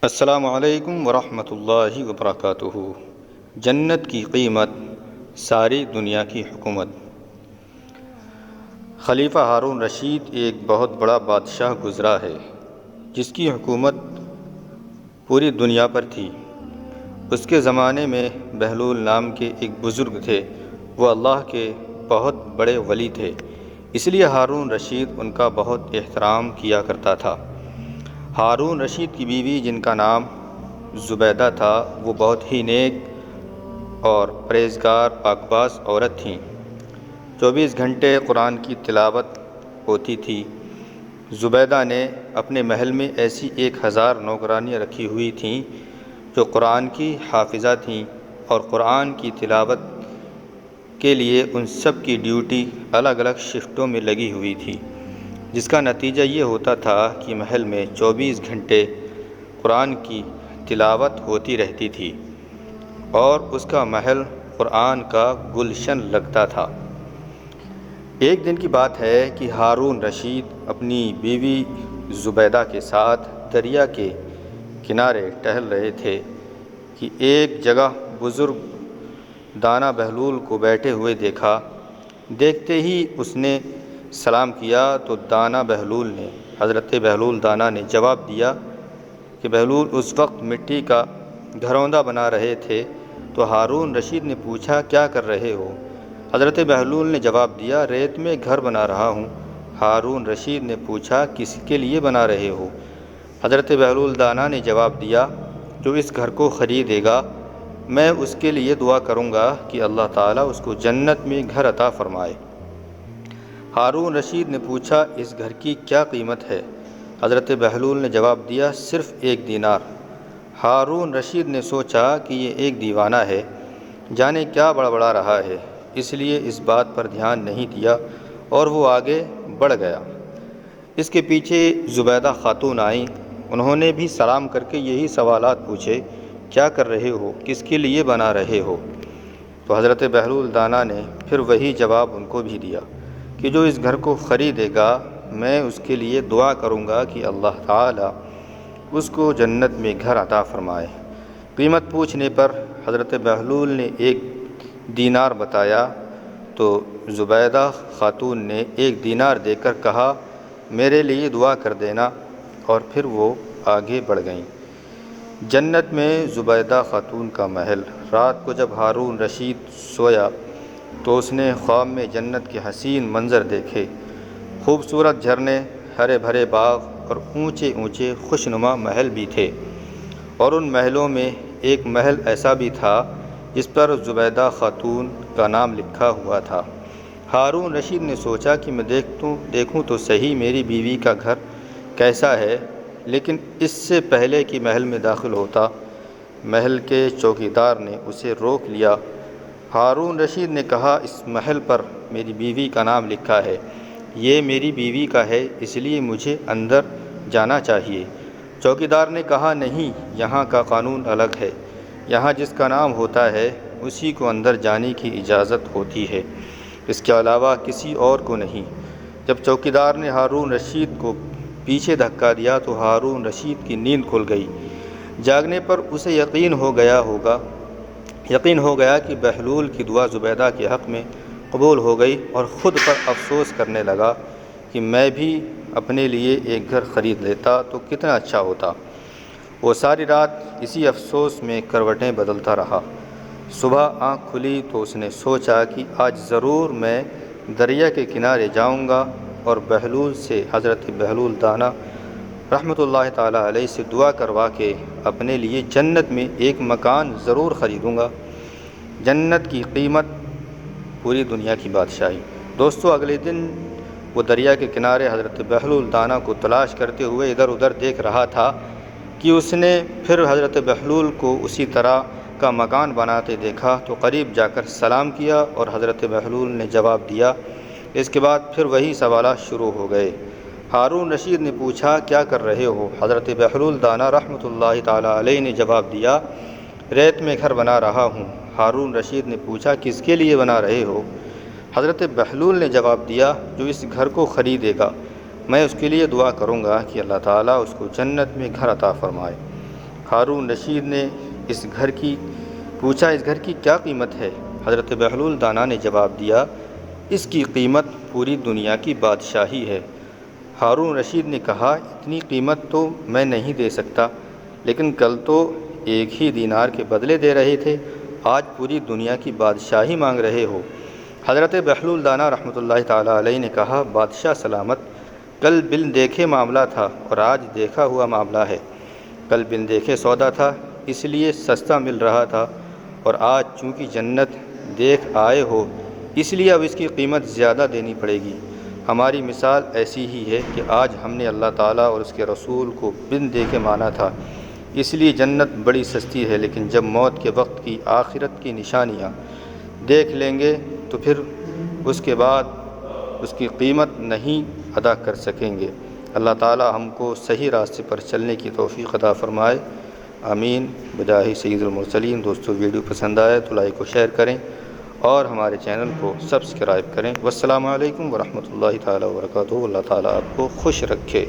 السلام علیکم ورحمۃ اللہ وبرکاتہ۔ جنت کی قیمت، ساری دنیا کی حکومت۔ خلیفہ ہارون رشید ایک بہت بڑا بادشاہ گزرا ہے جس کی حکومت پوری دنیا پر تھی۔ اس کے زمانے میں بہلول نام کے ایک بزرگ تھے۔ وہ اللہ کے بہت بڑے ولی تھے، اس لیے ہارون رشید ان کا بہت احترام کیا کرتا تھا۔ ہارون رشید کی بیوی جن کا نام زبیدہ تھا، وہ بہت ہی نیک اور پرہیزگار پاکباز عورت تھیں۔ 24 گھنٹے قرآن کی تلاوت ہوتی تھی۔ زبیدہ نے اپنے محل میں ایسی 1000 نوکرانیاں رکھی ہوئی تھیں جو قرآن کی حافظہ تھیں، اور قرآن کی تلاوت کے لیے ان سب کی ڈیوٹی الگ الگ شفٹوں میں لگی ہوئی تھی، جس کا نتیجہ یہ ہوتا تھا کہ محل میں 24 گھنٹے قرآن کی تلاوت ہوتی رہتی تھی اور اس کا محل قرآن کا گلشن لگتا تھا۔ ایک دن کی بات ہے کہ ہارون رشید اپنی بیوی زبیدہ کے ساتھ دریا کے کنارے ٹہل رہے تھے کہ ایک جگہ بزرگ دانا بہلول کو بیٹھے ہوئے دیکھا۔ دیکھتے ہی اس نے سلام کیا تو حضرت بہلول دانا نے جواب دیا کہ بہلول اس وقت مٹی کا گھروندہ بنا رہے تھے، تو ہارون رشید نے پوچھا کیا کر رہے ہو؟ حضرت بہلول نے جواب دیا ریت میں گھر بنا رہا ہوں۔ ہارون رشید نے پوچھا کس کے لیے بنا رہے ہو؟ حضرت بہلول دانا نے جواب دیا جو اس گھر کو خریدے گا میں اس کے لیے دعا کروں گا کہ اللہ تعالیٰ اس کو جنت میں گھر عطا فرمائے۔ ہارون رشید نے پوچھا اس گھر کی کیا قیمت ہے؟ حضرت بہلول نے جواب دیا صرف 1 دینار۔ ہارون رشید نے سوچا کہ یہ ایک دیوانہ ہے، جانے کیا بڑبڑا رہا ہے، اس لیے اس بات پر دھیان نہیں دیا اور وہ آگے بڑھ گیا۔ اس کے پیچھے زبیدہ خاتون آئیں۔ انہوں نے بھی سلام کر کے یہی سوالات پوچھے، کیا کر رہے ہو، کس کے لیے بنا رہے ہو؟ تو حضرت بہلول دانا نے پھر وہی جواب ان کو بھی دیا کہ جو اس گھر کو خریدے گا میں اس کے لیے دعا کروں گا کہ اللہ تعالیٰ اس کو جنت میں گھر عطا فرمائے۔ قیمت پوچھنے پر حضرت بہلول نے 1 دینار بتایا تو زبیدہ خاتون نے 1 دینار دے کر کہا میرے لیے دعا کر دینا، اور پھر وہ آگے بڑھ گئیں۔ جنت میں زبیدہ خاتون کا محل۔ رات کو جب ہارون رشید سویا تو اس نے خواب میں جنت کے حسین منظر دیکھے۔ خوبصورت جھرنے، ہرے بھرے باغ اور اونچے اونچے خوشنما محل بھی تھے، اور ان محلوں میں ایک محل ایسا بھی تھا جس پر زبیدہ خاتون کا نام لکھا ہوا تھا۔ ہارون رشید نے سوچا کہ میں دیکھوں تو صحیح میری بیوی کا گھر کیسا ہے، لیکن اس سے پہلے کہ محل میں داخل ہوتا محل کے چوکیدار نے اسے روک لیا۔ ہارون رشید نے کہا اس محل پر میری بیوی کا نام لکھا ہے، یہ میری بیوی کا ہے، اس لیے مجھے اندر جانا چاہیے۔ چوکیدار نے کہا نہیں، یہاں کا قانون الگ ہے، یہاں جس کا نام ہوتا ہے اسی کو اندر جانے کی اجازت ہوتی ہے، اس کے علاوہ کسی اور کو نہیں۔ جب چوکیدار نے ہارون رشید کو پیچھے دھکا دیا تو ہارون رشید کی نیند کھل گئی۔ جاگنے پر اسے یقین ہو گیا کہ بہلول کی دعا زبیدہ کے حق میں قبول ہو گئی، اور خود پر افسوس کرنے لگا کہ میں بھی اپنے لیے ایک گھر خرید لیتا تو کتنا اچھا ہوتا۔ وہ ساری رات اسی افسوس میں کروٹیں بدلتا رہا۔ صبح آنکھ کھلی تو اس نے سوچا کہ آج ضرور میں دریا کے کنارے جاؤں گا اور بہلول سے، حضرت بہلول دانا رحمۃ اللہ تعالیٰ علیہ سے دعا کروا کے اپنے لیے جنت میں ایک مکان ضرور خریدوں گا۔ جنت کی قیمت، پوری دنیا کی بادشاہی۔ دوستو، اگلے دن وہ دریا کے کنارے حضرت بہلول دانا کو تلاش کرتے ہوئے ادھر ادھر دیکھ رہا تھا کہ اس نے پھر حضرت بہلول کو اسی طرح کا مکان بناتے دیکھا تو قریب جا کر سلام کیا اور حضرت بہلول نے جواب دیا۔ اس کے بعد پھر وہی سوالات شروع ہو گئے۔ ہارون رشید نے پوچھا کیا کر رہے ہو؟ حضرت بہلول دانا رحمۃ اللہ تعالیٰ علیہ نے جواب دیا ریت میں گھر بنا رہا ہوں۔ ہارون رشید نے پوچھا کس کے لیے بنا رہے ہو؟ حضرت بہلول نے جواب دیا جو اس گھر کو خریدے گا میں اس کے لیے دعا کروں گا کہ اللہ تعالیٰ اس کو جنت میں گھر عطا فرمائے۔ ہارون رشید نے پوچھا اس گھر کی کیا قیمت ہے؟ حضرت بہلول دانا نے جواب دیا، اس کی قیمت پوری دنیا کی بادشاہی ہے۔ ہارون رشید نے کہا، اتنی قیمت تو میں نہیں دے سکتا، لیکن کل تو 1 دینار کے بدلے دے رہے تھے، آج پوری دنیا کی بادشاہی مانگ رہے ہو۔ حضرت بہلول دانا رحمۃ اللہ تعالیٰ علیہ نے کہا، بادشاہ سلامت، کل بن دیکھے معاملہ تھا اور آج دیکھا ہوا معاملہ ہے۔ کل بن دیکھے سودا تھا، اس لیے سستا مل رہا تھا، اور آج چونکہ جنت دیکھ آئے ہو اس لیے اب اس کی قیمت زیادہ دینی پڑے گی۔ ہماری مثال ایسی ہی ہے کہ آج ہم نے اللہ تعالیٰ اور اس کے رسول کو بن دیکھے مانا تھا، اس لیے جنت بڑی سستی ہے، لیکن جب موت کے وقت کی آخرت کی نشانیاں دیکھ لیں گے تو پھر اس کے بعد اس کی قیمت نہیں ادا کر سکیں گے۔ اللہ تعالیٰ ہم کو صحیح راستے پر چلنے کی توفیق عطا فرمائے، آمین بجاہ سید المرسلین۔ دوستو ویڈیو پسند آئے تو لائک و شیئر کریں اور ہمارے چینل کو سبسکرائب کریں۔ والسلام علیکم ورحمۃ اللہ تعالیٰ وبرکاتہ۔ اللہ تعالیٰ آپ کو خوش رکھے۔